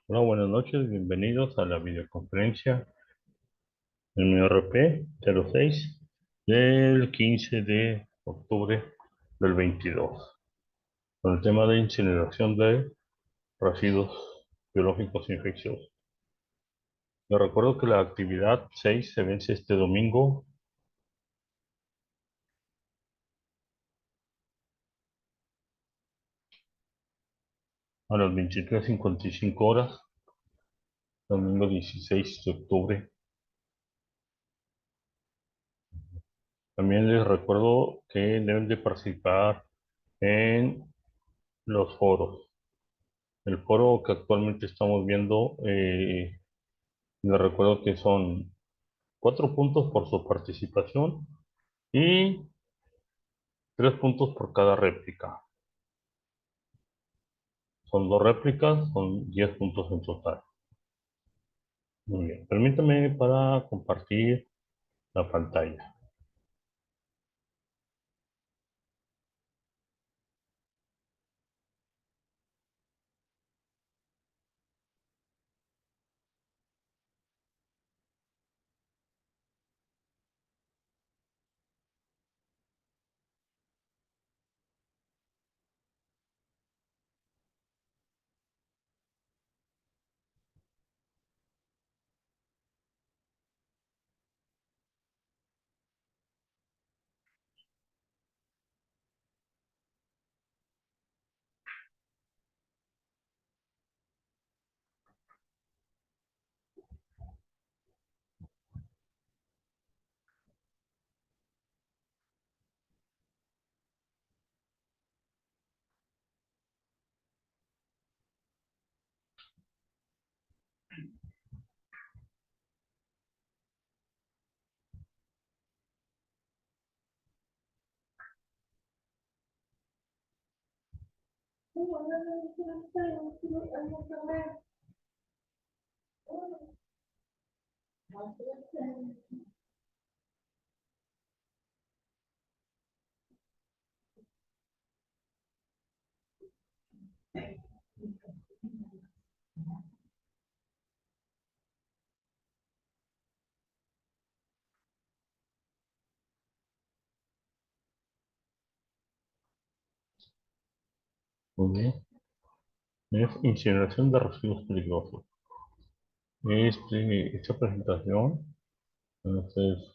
Hola, buenas noches, bienvenidos a la videoconferencia en mi RP 06 del 15 de octubre del 22, con el tema de incineración de residuos biológicos infecciosos. Les recuerdo que la actividad 6 se vence este domingo a las 23:55 horas, domingo 16 de octubre. También les recuerdo que deben de participar en los foros. El foro que actualmente estamos viendo, les recuerdo que son 4 puntos por su participación y 3 puntos por cada réplica. Son 2 réplicas, son 10 puntos en total. Muy bien, permítame para compartir la pantalla. Muy bien. Es incineración de residuos peligrosos. Esta presentación, entonces,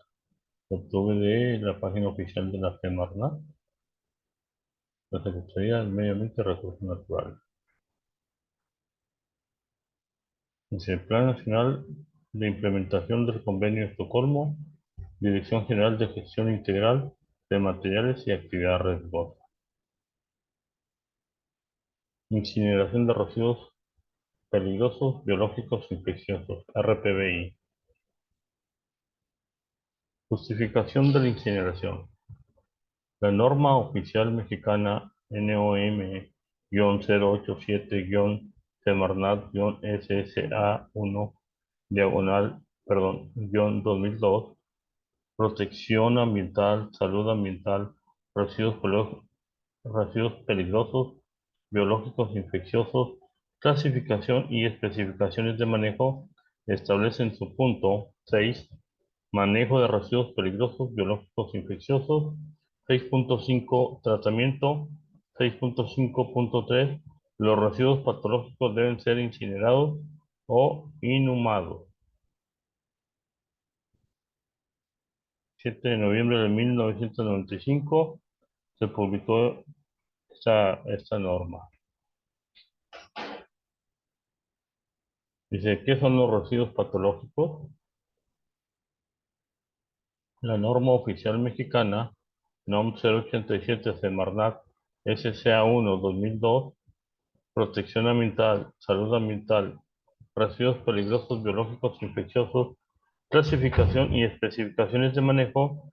se obtuve de la página oficial de la Semarnat, la Secretaría del Medio Ambiente y Recursos Naturales. Dice, Plan Nacional de Implementación del Convenio de Estocolmo, Dirección General de Gestión Integral de Materiales y Actividad Riesgosa. Incineración de residuos peligrosos, biológicos, infecciosos, RPBI. Justificación de la incineración. La norma oficial mexicana NOM-087-Semarnat-SSA1 -2002, protección ambiental, salud ambiental, residuos peligrosos, biológicos infecciosos, clasificación y especificaciones de manejo, establece en su punto 6, manejo de residuos peligrosos, biológicos infecciosos, 6.5, tratamiento, 6.5.3, los residuos patológicos deben ser incinerados o inhumados. 7 de noviembre de 1995 se publicó esta norma. Dice, ¿qué son los residuos patológicos? La norma oficial mexicana, NOM 087 Semarnat SCA1 2002, protección ambiental, salud ambiental, residuos peligrosos biológicos infecciosos, clasificación y especificaciones de manejo,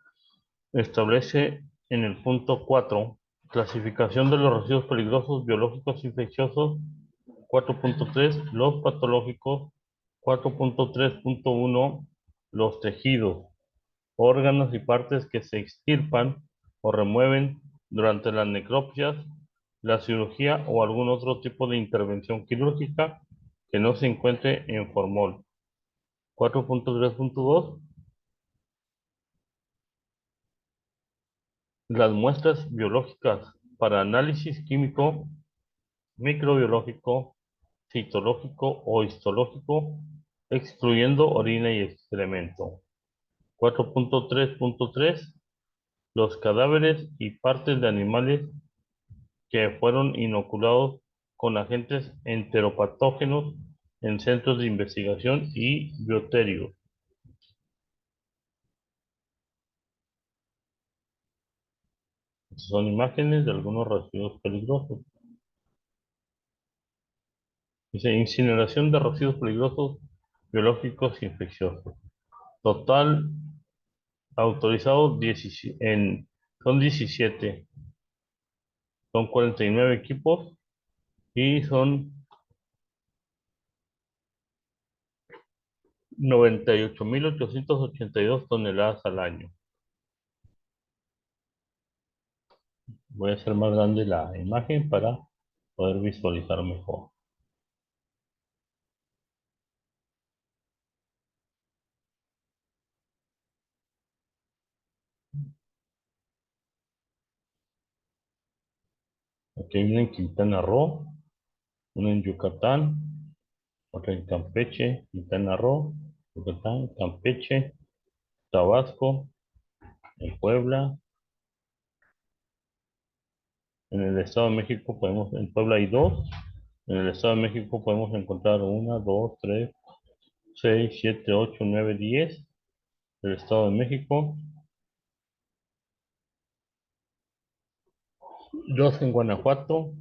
establece en el punto 4, clasificación de los residuos peligrosos biológicos infecciosos, 4.3, los patológicos, 4.3.1, los tejidos, órganos y partes que se extirpan o remueven durante las necropsias, la cirugía o algún otro tipo de intervención quirúrgica, que no se encuentre en formol. 4.3.2. Las muestras biológicas para análisis químico, microbiológico, citológico o histológico, excluyendo orina y excremento. 4.3.3. Los cadáveres y partes de animales que fueron inoculados con agentes enteropatógenos en centros de investigación y bioterios. Son imágenes de algunos residuos peligrosos. Dice incineración de residuos peligrosos biológicos e infecciosos. Total autorizados 17, son 17, son 49 equipos y son 98.882 toneladas al año. Voy a hacer más grande la imagen para poder visualizar mejor. Aquí hay una en Quintana Roo, una en Yucatán, otra en Campeche, Quintana Roo, Yucatán, Campeche, Tabasco, en Puebla. En el Estado de México podemos, en Puebla hay dos. En el Estado de México podemos encontrar una, dos, tres, seis, siete, ocho, nueve, 10. El Estado de México, dos en Guanajuato,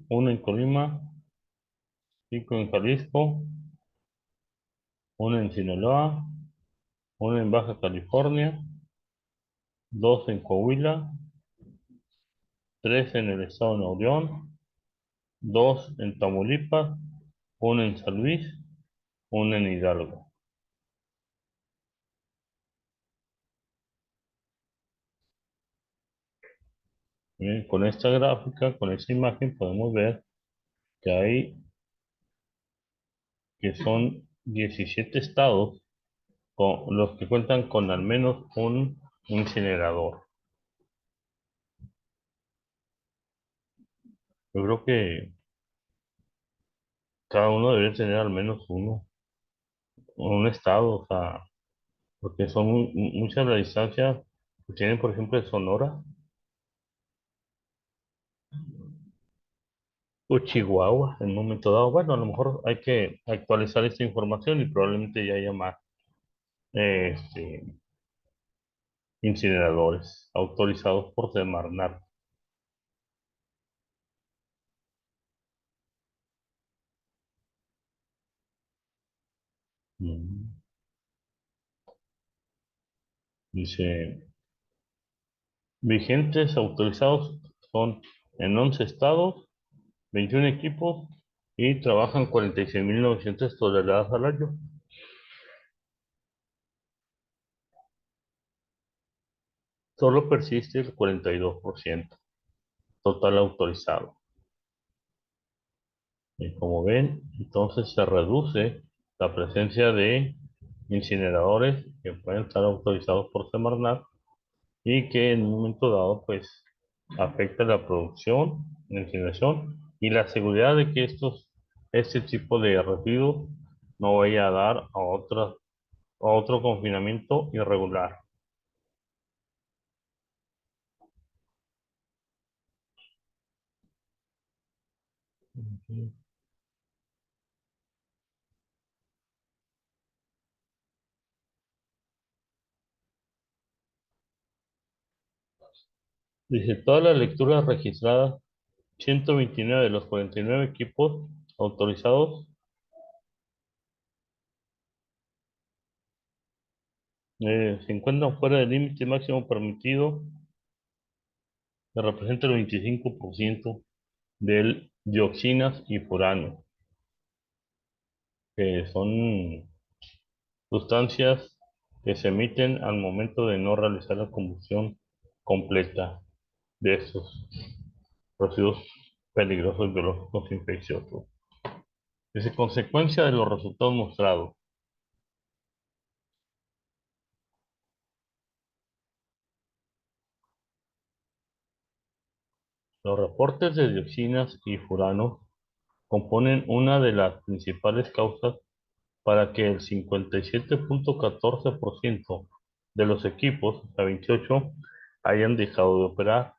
uno en Colima, cinco en Jalisco, uno en Sinaloa, uno en Baja California, dos en Coahuila, tres en el Estado de Nuevo León, dos en Tamaulipas, uno en San Luis, uno en Hidalgo. Bien, con esta gráfica, con esta imagen, podemos ver que hay, que son 17 estados con los que cuentan con al menos un incinerador. Yo creo que cada uno debería tener al menos uno, un estado, o sea, porque son muchas las distancias que tienen, por ejemplo, en Sonora o Chihuahua en un momento dado. Bueno, a lo mejor hay que actualizar esta información y probablemente ya haya más este, incineradores autorizados por Semarnat. Mm. Dice, vigentes autorizados son en 11 estados, 21 equipos y trabajan 46.900 toneladas al año. Solo persiste el 42% total autorizado. Y como ven, entonces se reduce la presencia de incineradores que pueden estar autorizados por Semarnat y que en un momento dado pues afecta la producción, la incineración y la seguridad de que este tipo de residuos no vaya a dar a otro confinamiento irregular. Dice, todas las lecturas registradas, 129 de los 49 equipos autorizados se encuentran fuera del límite máximo permitido, que representa el 25% de dioxinas y furano, que son sustancias que se emiten al momento de no realizar la combustión completa de estos residuos peligrosos biológicos infecciosos. Es consecuencia de los resultados mostrados. Los reportes de dioxinas y furanos componen una de las principales causas para que el 57,14% de los equipos, a 28, hayan dejado de operar.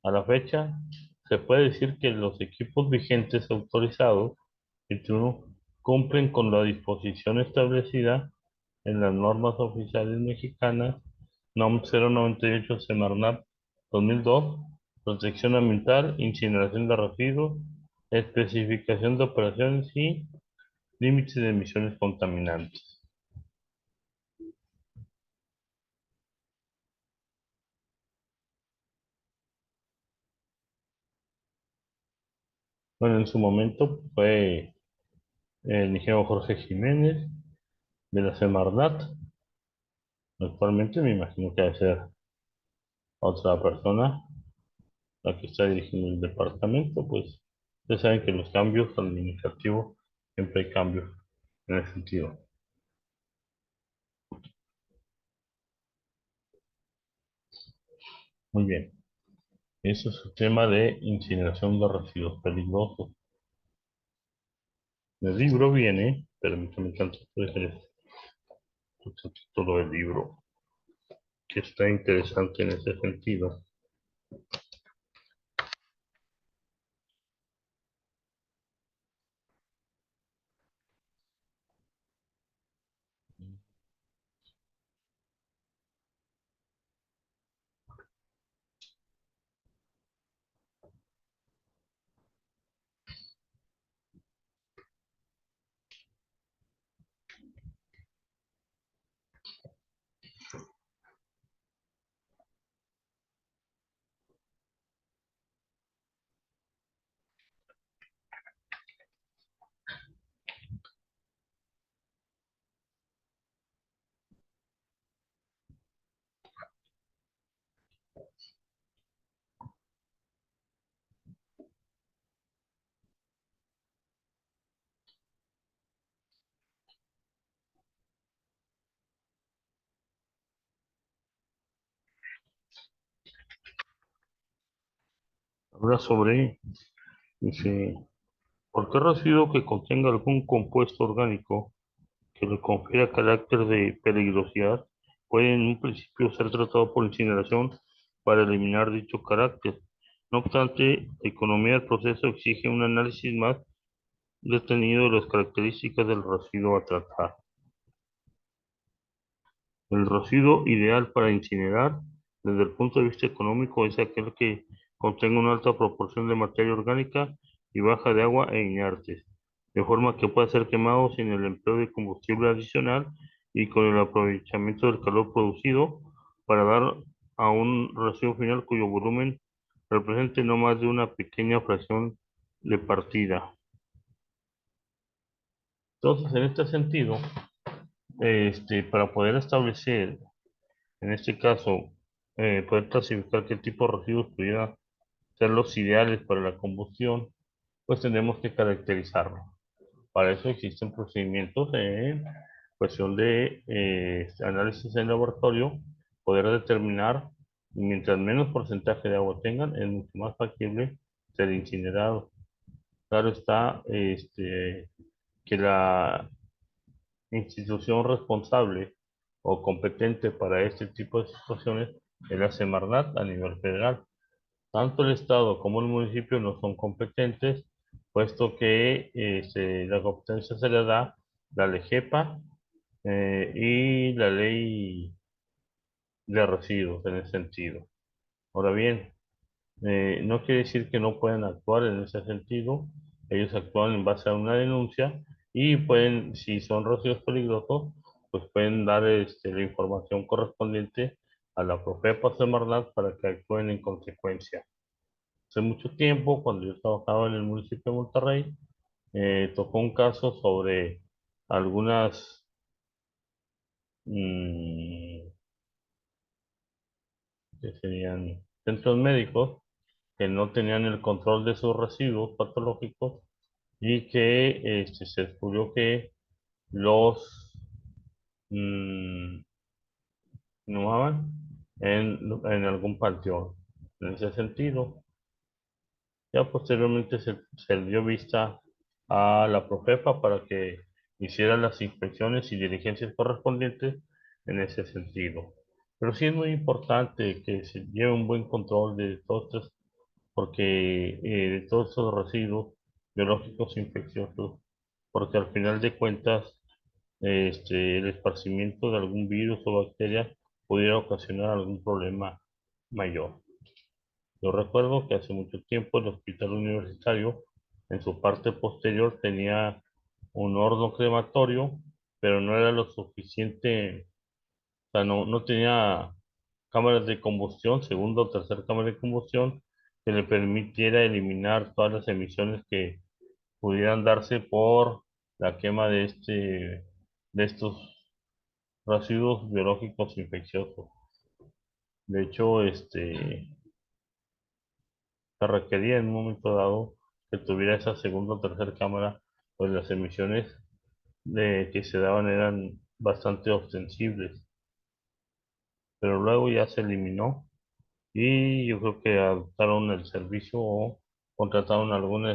A la fecha, se puede decir que los equipos vigentes autorizados 21 cumplen con la disposición establecida en las normas oficiales mexicanas NOM 098 Semarnat 2002, protección ambiental, incineración de residuos, especificación de operaciones y límites de emisiones contaminantes. Bueno, en su momento fue el ingeniero Jorge Jiménez de la Semarnat. Actualmente me imagino que debe ser otra persona la que está dirigiendo el departamento, pues ustedes saben que los cambios administrativos, siempre hay cambios en ese sentido. Muy bien, eso es el tema de incineración de residuos peligrosos. El libro viene, permítame tanto, el título del libro, que está interesante en ese sentido. Habla sobre, dice, cualquier residuo que contenga algún compuesto orgánico que le confiera carácter de peligrosidad puede en un principio ser tratado por incineración para eliminar dicho carácter. No obstante, la economía del proceso exige un análisis más detenido de las características del residuo a tratar. El residuo ideal para incinerar, desde el punto de vista económico, es aquel que contenga una alta proporción de materia orgánica y baja de agua e inertes, de forma que pueda ser quemado sin el empleo de combustible adicional y con el aprovechamiento del calor producido para dar a un residuo final cuyo volumen represente no más de una pequeña fracción de partida. Entonces, en este sentido, para poder establecer, en este caso, poder clasificar qué tipo de residuos pudiera ser los ideales para la combustión, pues tenemos que caracterizarlo. Para eso existen procedimientos en cuestión de análisis en laboratorio, poder determinar, mientras menos porcentaje de agua tengan, es mucho más factible ser incinerado. Claro está, que la institución responsable o competente para este tipo de situaciones es la Semarnat a nivel federal. Tanto el Estado como el municipio no son competentes, puesto que la competencia se le da la LEGEPA y la ley de residuos en ese sentido. Ahora bien, no quiere decir que no puedan actuar en ese sentido. Ellos actúan en base a una denuncia y pueden, si son residuos peligrosos, pues pueden dar la información correspondiente a la Profepa Semarnat para que actúen en consecuencia. Hace mucho tiempo, cuando yo trabajaba en el municipio de Monterrey, tocó un caso sobre algunas, que serían centros médicos que no tenían el control de sus residuos patológicos y que se descubrió que los mm, inhumaban en algún panteón. En ese sentido, ya posteriormente se le dio vista a la Profepa para que hiciera las inspecciones y diligencias correspondientes en ese sentido. Pero sí es muy importante que se lleve un buen control de todos estos, porque de todos estos residuos biológicos infecciosos, porque al final de cuentas, el esparcimiento de algún virus o bacteria pudiera ocasionar algún problema mayor. Yo recuerdo que hace mucho tiempo el hospital universitario en su parte posterior tenía un horno crematorio, pero no era lo suficiente, o sea, no tenía cámaras de combustión, segunda o tercera cámara de combustión, que le permitiera eliminar todas las emisiones que pudieran darse por la quema de estos residuos biológicos infecciosos. De hecho, se requería en un momento dado que tuviera esa segunda o tercera cámara, pues las emisiones que se daban eran bastante ostensibles, pero luego ya se eliminó y yo creo que adoptaron el servicio o contrataron algún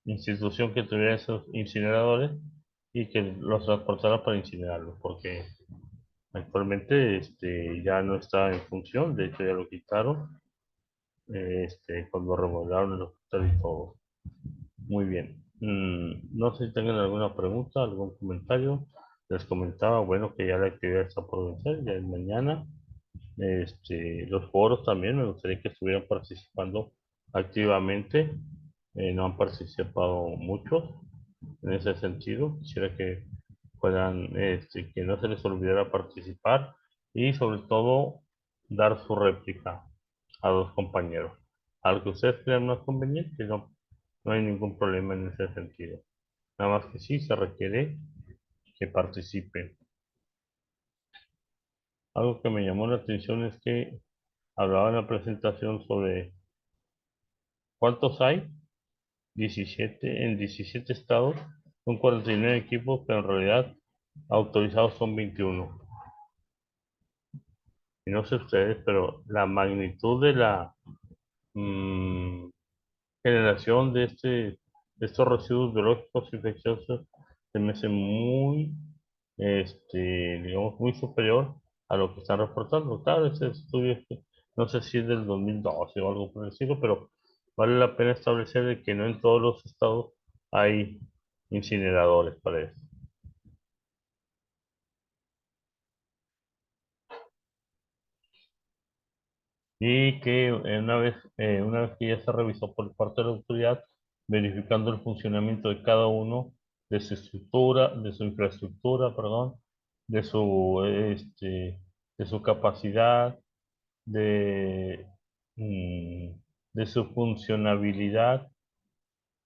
institución que tuviera esos incineradores y que los transportara para incinerarlos, porque actualmente ya no está en función, de hecho ya lo quitaron cuando remodelaron el hospital y todo. Muy bien. No sé si tengan alguna pregunta, algún comentario. Les comentaba, bueno, que ya la actividad está por vencer, ya es mañana. Los foros también me gustaría que estuvieran participando activamente. No han participado muchos en ese sentido. Quisiera que puedan, que no se les olvidara participar y sobre todo dar su réplica a los compañeros. Algo que ustedes crean más conveniente, no hay ningún problema en ese sentido. Nada más que sí se requiere que participen. Algo que me llamó la atención es que hablaba en la presentación sobre cuántos hay, 17 en 17 estados, son 49 equipos, pero en realidad autorizados son 21. Y no sé ustedes, pero la magnitud de la mm, generación de estos residuos biológicos infecciosos se me hace muy, digamos, muy superior a lo que están reportando. Claro, ese estudio, no sé si es del 2012 o algo por el estilo, pero vale la pena establecer de que no en todos los estados hay incineradores para eso. Y que una vez que ya se revisó por parte de la autoridad, verificando el funcionamiento de cada uno de su infraestructura, perdón, de de su capacidad, de, mm, de su funcionabilidad,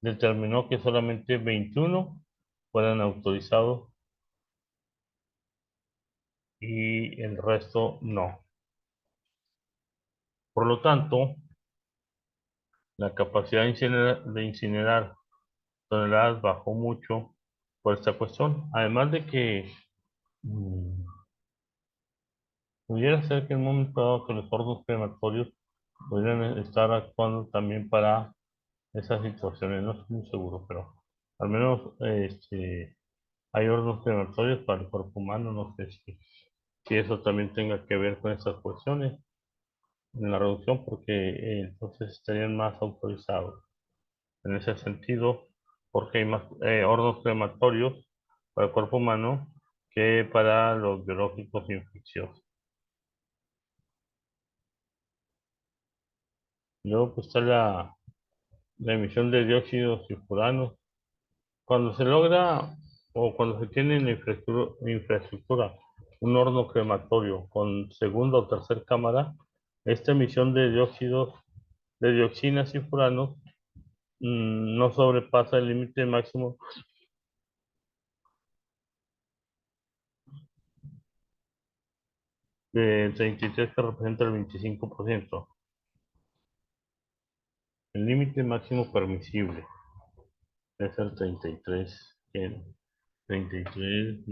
determinó que solamente 21 fueran autorizados y el resto no. Por lo tanto, la capacidad de incinerar toneladas bajó mucho por esta cuestión. Además de que mm, pudiera ser que en un momento dado que los hornos crematorios pudieran estar actuando también para esas situaciones. No estoy muy seguro, pero al menos hay hornos crematorios para el cuerpo humano. No sé si eso también tenga que ver con estas cuestiones en la reducción, porque entonces estarían más autorizados en ese sentido, porque hay más hornos crematorios para el cuerpo humano que para los biológicos infecciosos. Luego pues está la emisión de dióxidos y furanos. Cuando se logra o cuando se tiene en la infraestructura un horno crematorio con segunda o tercera cámara, esta emisión de dióxidos, de dioxinas y furanos no sobrepasa el límite máximo de 33 que representa el 25%. El límite máximo permisible es el 33, 33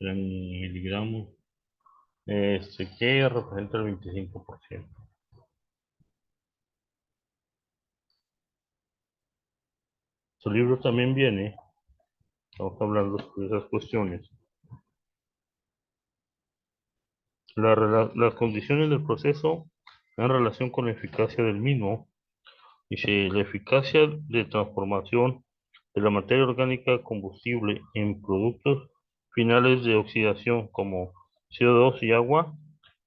eran miligramos, que representa el 25%. Su libro también viene, estamos hablando de esas cuestiones, las condiciones del proceso en relación con la eficacia del mismo. Dice, la eficacia de transformación de la materia orgánica a combustible en productos finales de oxidación como CO2 y agua,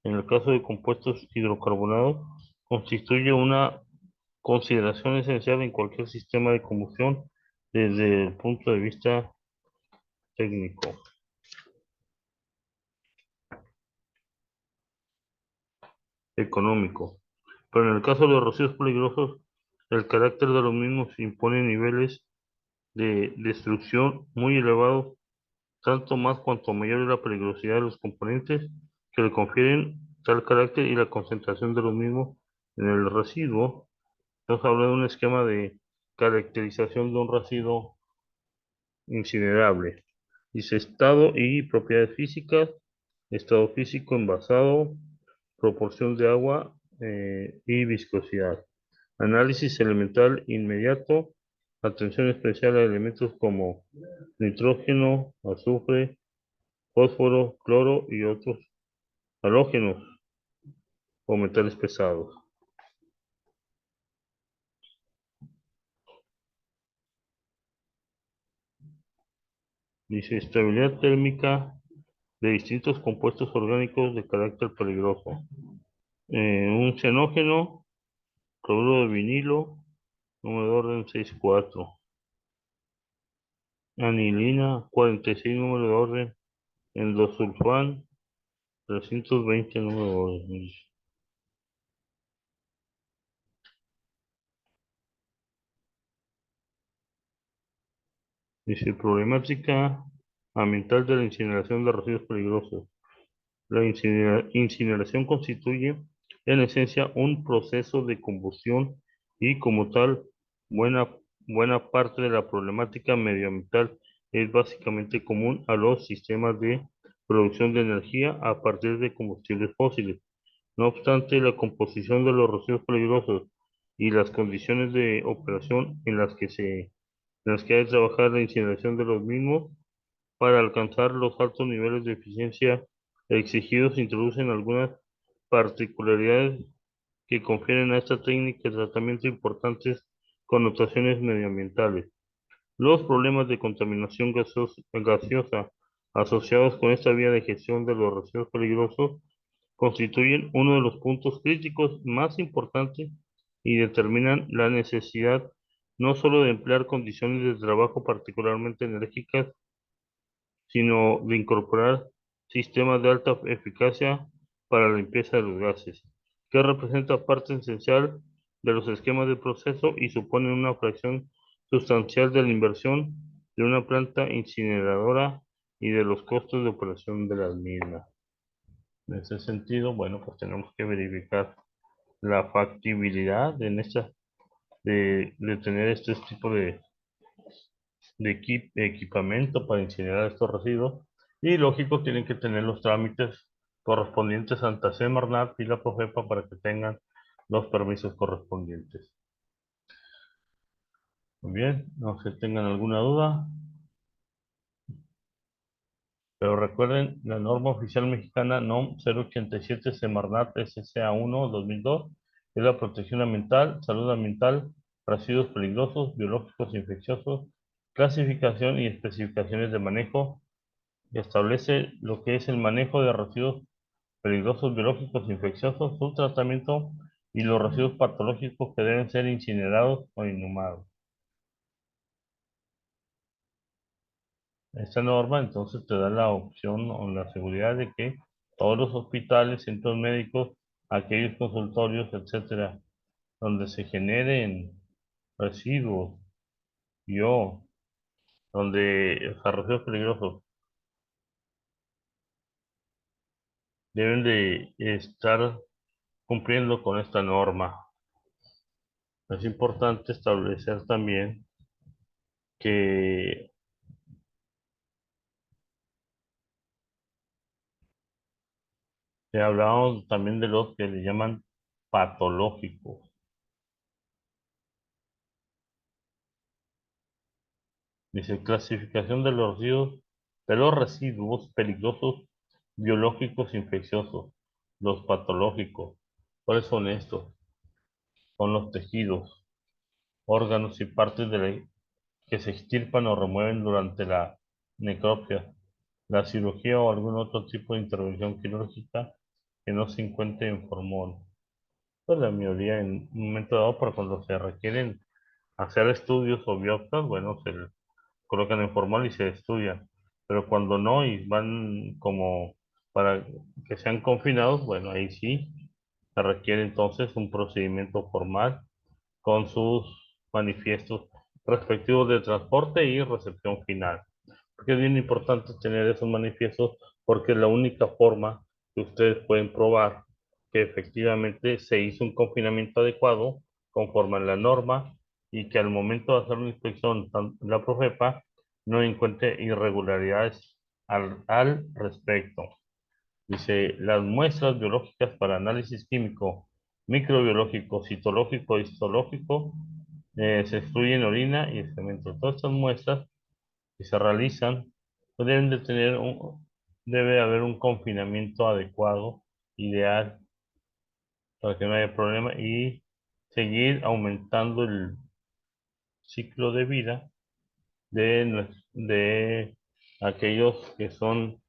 en el caso de compuestos hidrocarbonados, constituye una consideración esencial en cualquier sistema de combustión desde el punto de vista técnico, económico. Pero en el caso de los residuos peligrosos, el carácter de los mismos impone niveles de destrucción muy elevados, tanto más cuanto mayor es la peligrosidad de los componentes que le confieren tal carácter y la concentración de los mismos en el residuo. Estamos hablando de un esquema de caracterización de un residuo incinerable. Dice estado y propiedades físicas, estado físico envasado, proporción de agua y viscosidad. Análisis elemental inmediato, atención especial a elementos como nitrógeno, azufre, fósforo, cloro y otros halógenos o metales pesados. Dice estabilidad térmica de distintos compuestos orgánicos de carácter peligroso. Un xenógeno, cloruro de vinilo, número de orden 6,4. Anilina 46, número de orden. Endosulfán 320, número de orden. Dice problemática ambiental de la incineración de residuos peligrosos. La incineración constituye en esencia un proceso de combustión y como tal, buena, buena parte de la problemática medioambiental es básicamente común a los sistemas de producción de energía a partir de combustibles fósiles. No obstante, la composición de los residuos peligrosos y las condiciones de operación en las que hay que trabajar la incineración de los mismos para alcanzar los altos niveles de eficiencia exigidos, introducen algunas particularidades que confieren a esta técnica de tratamiento importantes connotaciones medioambientales. Los problemas de contaminación gaseosa asociados con esta vía de gestión de los residuos peligrosos constituyen uno de los puntos críticos más importantes y determinan la necesidad no solo de emplear condiciones de trabajo particularmente enérgicas, sino de incorporar sistemas de alta eficacia para la limpieza de los gases, que representa parte esencial de los esquemas de proceso y suponen una fracción sustancial de la inversión de una planta incineradora y de los costos de operación de las mismas. En ese sentido, bueno, pues tenemos que verificar la factibilidad de tener este tipo de equipamiento para incinerar estos residuos y lógico tienen que tener los trámites correspondientes ante Semarnat y la Profepa para que tengan los permisos correspondientes. Muy bien, no sé si tengan alguna duda, pero recuerden la norma oficial mexicana NOM 087 Semarnat SCA1 2002 es la protección ambiental, salud ambiental, residuos peligrosos, biológicos infecciosos, clasificación y especificaciones de manejo y establece lo que es el manejo de residuos peligrosos biológicos infecciosos, su tratamiento y los residuos patológicos que deben ser incinerados o inhumados. Esta norma entonces te da la opción o la seguridad de que todos los hospitales, centros médicos, aquellos consultorios, etcétera, donde se generen residuos o donde, o sea, residuos peligrosos deben de estar cumpliendo con esta norma. Es importante establecer también que hablamos también de los que le llaman patológicos. Dice clasificación de los residuos peligrosos biológicos infecciosos, los patológicos. ¿Cuáles son estos? Son los tejidos, órganos y partes que se extirpan o remueven durante la necropsia, la cirugía o algún otro tipo de intervención quirúrgica que no se encuentre en formol. Pues la mayoría en un momento dado, para cuando se requieren hacer estudios o biopsias, bueno, se colocan en formal y se estudian. Pero cuando no y van como para que sean confinados, bueno, ahí sí se requiere entonces un procedimiento formal con sus manifiestos respectivos de transporte y recepción final. Porque es bien importante tener esos manifiestos porque es la única forma que ustedes pueden probar que efectivamente se hizo un confinamiento adecuado conforme a la norma y que al momento de hacer una inspección la Profepa no encuentre irregularidades al respecto. Dice, las muestras biológicas para análisis químico, microbiológico, citológico y histológico se excluyen orina y excremento. Todas estas muestras que se realizan pues debe haber un confinamiento adecuado, ideal, para que no haya problema y seguir aumentando el ciclo de vida de aquellos que son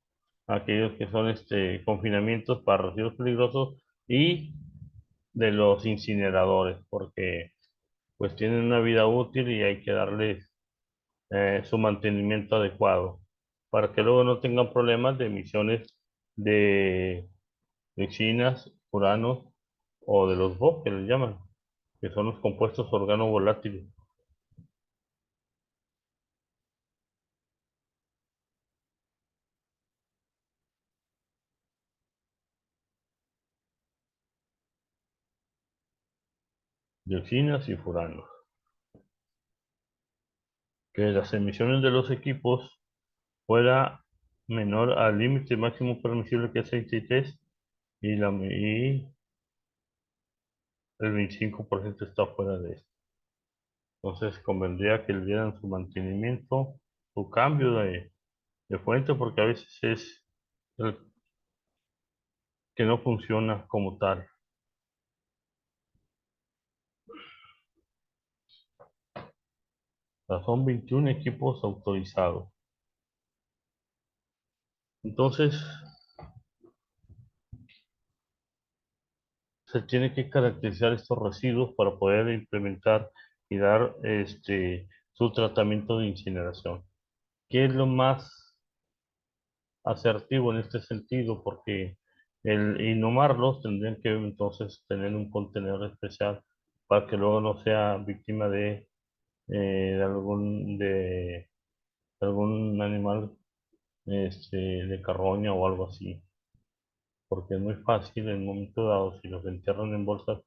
confinamientos para residuos peligrosos y de los incineradores, porque pues tienen una vida útil y hay que darles su mantenimiento adecuado para que luego no tengan problemas de emisiones de dioxinas, furanos o de los BOC que les llaman, que son los compuestos organovolátiles. Dioxinas y furanos. Que las emisiones de los equipos fuera menor al límite máximo permisible que es 63 y el 25% está fuera de esto. Entonces convendría que le dieran su mantenimiento, su cambio de fuente, porque a veces es el que no funciona como tal. O sea, son 21 equipos autorizados. Entonces, se tiene que caracterizar estos residuos para poder implementar y dar su tratamiento de incineración. ¿Qué es lo más asertivo en este sentido? Porque el inhumarlos tendrían que entonces tener un contenedor especial para que luego no sea víctima de algún animal de carroña o algo así, porque es muy fácil en un momento dado, si los entierran en bolsas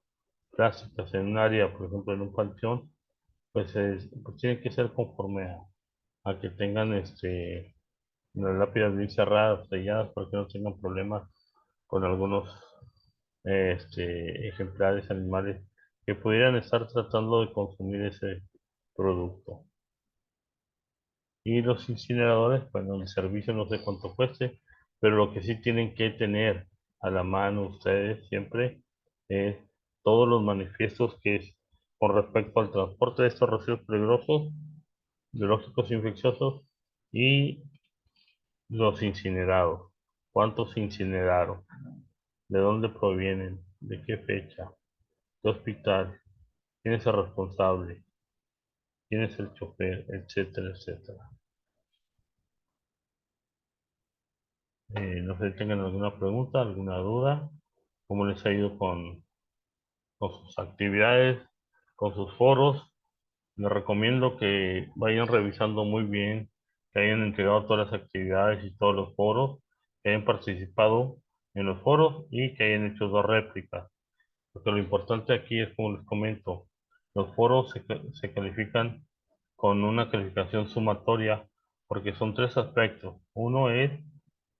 plásticas en un área, por ejemplo en un panteón, pues tiene que ser conforme a que tengan las lápidas bien cerradas, selladas, para que no tengan problemas con algunos ejemplares animales que pudieran estar tratando de consumir ese producto. Y los incineradores, bueno, el servicio no sé cuánto cueste, pero lo que sí tienen que tener a la mano ustedes siempre es todos los manifiestos que es con respecto al transporte de estos residuos peligrosos, biológicos infecciosos y los incinerados. ¿Cuántos se incineraron? ¿De dónde provienen? ¿De qué fecha? ¿Qué hospital? ¿Quién es el responsable? ¿Quién es el chofer? Etcétera, etcétera. No sé si tengan alguna pregunta, alguna duda, cómo les ha ido con sus actividades, con sus foros. Les recomiendo que vayan revisando muy bien, que hayan entregado todas las actividades y todos los foros, que hayan participado en los foros y que hayan hecho dos réplicas. Porque lo importante aquí es, como les comento, los foros se califican con una calificación sumatoria porque son tres aspectos. Uno es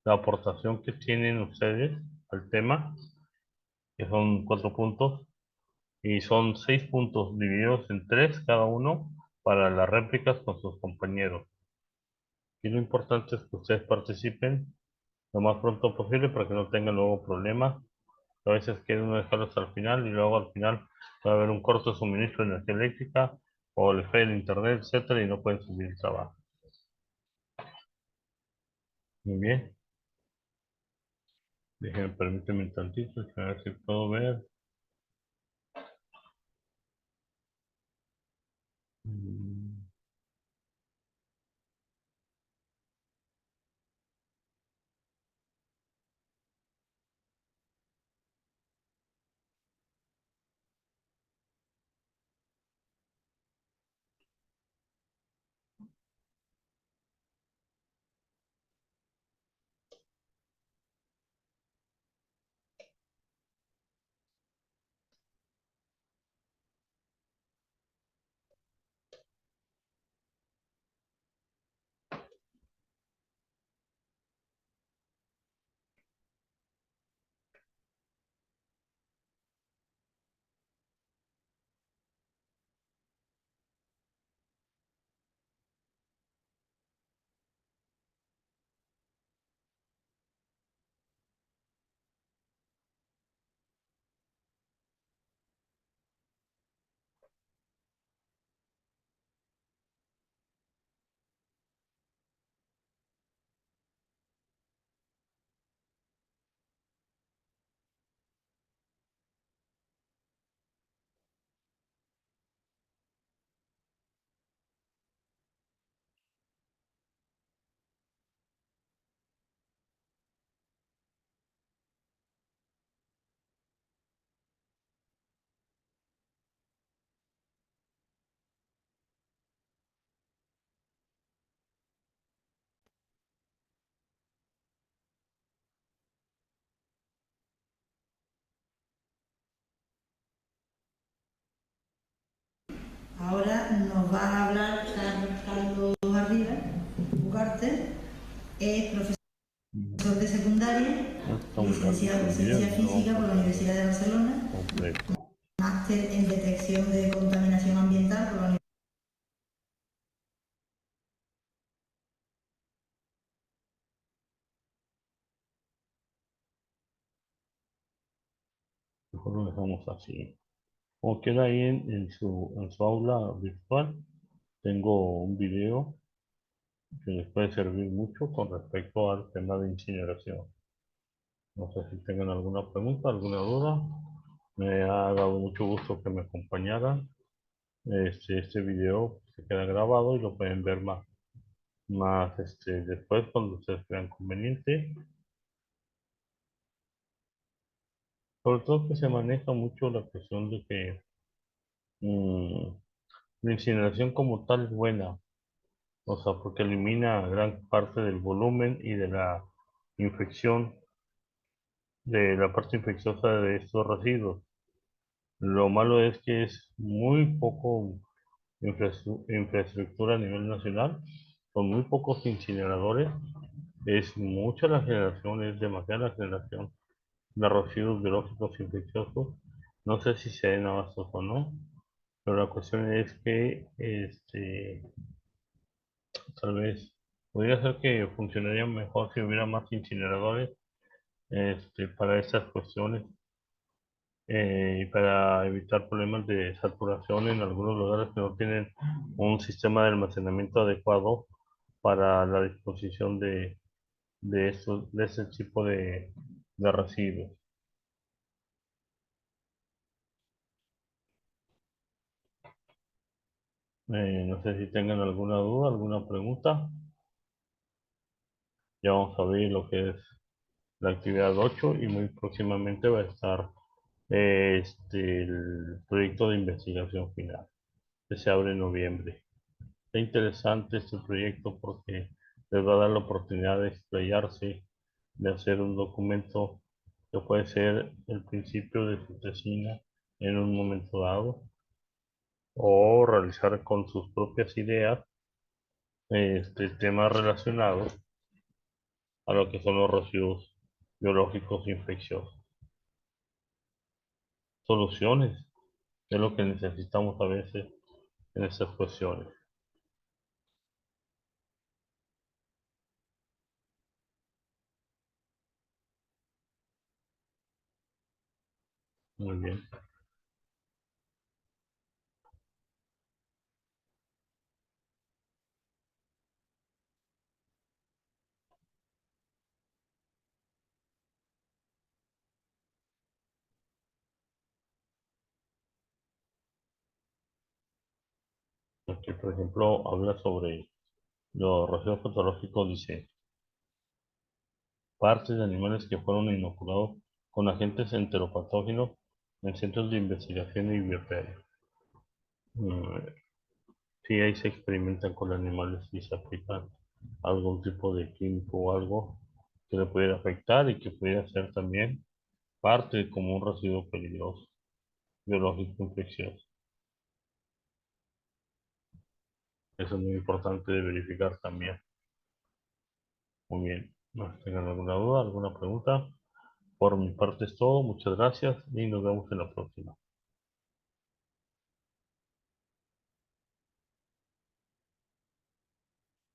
la aportación que tienen ustedes al tema, que son 4 puntos, y son 6 puntos divididos en tres cada uno para las réplicas con sus compañeros. Y lo importante es que ustedes participen lo más pronto posible para que no tengan luego problemas. A veces quieren uno dejarlos al final y luego al final va a haber un corto de suministro de energía eléctrica o le falla el internet, etcétera, y no pueden subir el trabajo. Muy bien. Déjenme, permíteme un tantito, a ver si puedo ver. Mm, Ahora nos va a hablar Carlos Arriba, Ugarte, es profesor de secundaria, no está muy largo licenciado este en video, Ciencia no lo Física vamos a por la hacer Universidad de Barcelona, completo. máster en Detección de Contaminación Ambiental por la Universidad. Mejor lo dejamos así. Como queda ahí en su aula virtual, tengo un video que les puede servir mucho con respecto al tema de incineración. No sé si tengan alguna pregunta, alguna duda. Me ha dado mucho gusto que me acompañaran. Este video se queda grabado y lo pueden ver más después cuando ustedes crean conveniente. Sobre todo que se maneja mucho la cuestión de que mm, la incineración como tal es buena, o sea, porque elimina gran parte del volumen y de la infección, de la parte infecciosa de estos residuos. Lo malo es que es muy poco infraestructura a nivel nacional, con muy pocos incineradores. Es mucha la generación, es demasiada la generación de residuos biológicos infecciosos. No sé si se den abastos o no, pero la cuestión es que tal vez podría ser que funcionaría mejor si hubiera más incineradores para estas cuestiones y para evitar problemas de saturación en algunos lugares que no tienen un sistema de almacenamiento adecuado para la disposición de ese tipo de residuos. No sé si tengan alguna duda, alguna pregunta. Ya vamos a ver lo que es la actividad 8 y muy próximamente va a estar el proyecto de investigación final que se abre en noviembre. Está interesante este proyecto porque les va a dar la oportunidad de explayarse, de hacer un documento que puede ser el principio de citresina en un momento dado, o realizar con sus propias ideas temas relacionados a lo que son los residuos biológicos infecciosos. Soluciones, que es lo que necesitamos a veces en estas cuestiones. Muy bien. Aquí, por ejemplo, habla sobre los residuos patológicos, dice, partes de animales que fueron inoculados con agentes enteropatógenos en centros de investigación y bioterapia. Sí, ahí se experimentan con animales y se aplican algún tipo de químico o algo que le pudiera afectar y que pudiera ser también parte como un residuo peligroso, biológico infeccioso. Eso es muy importante de verificar también. Muy bien. ¿No tengan alguna duda, alguna pregunta? Por mi parte es todo. Muchas gracias y nos vemos en la próxima.